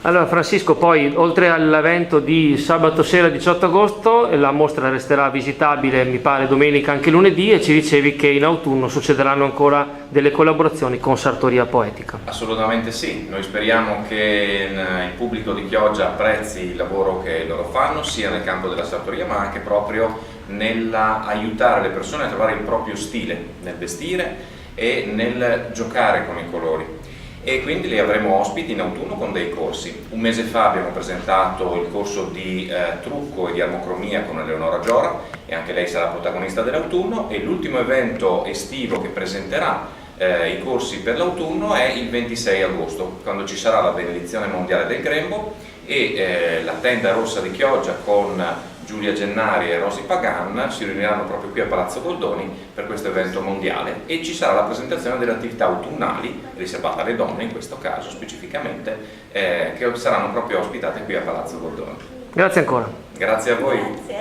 Allora Francisco, poi oltre all'evento di sabato sera 18 agosto, la mostra resterà visitabile mi pare domenica anche lunedì, e ci dicevi che in autunno succederanno ancora delle collaborazioni con Sartoria Poetica. Assolutamente sì, noi speriamo che il pubblico di Chioggia apprezzi il lavoro che loro fanno, sia nel campo della sartoria ma anche proprio nell'aiutare le persone a trovare il proprio stile nel vestire e nel giocare con i colori. E quindi li avremo ospiti in autunno con dei corsi. Un mese fa abbiamo presentato il corso di trucco e di armocromia con Eleonora Giora, e anche lei sarà protagonista dell'autunno, e l'ultimo evento estivo che presenterà i corsi per l'autunno è il 26 agosto, quando ci sarà la benedizione mondiale del grembo e la tenda rossa di Chioggia con Giulia Gennari e Rosy Pagan si riuniranno proprio qui a Palazzo Goldoni per questo evento mondiale, e ci sarà la presentazione delle attività autunnali riservate alle donne in questo caso specificamente, che saranno proprio ospitate qui a Palazzo Goldoni. Grazie ancora. Grazie a voi. Grazie.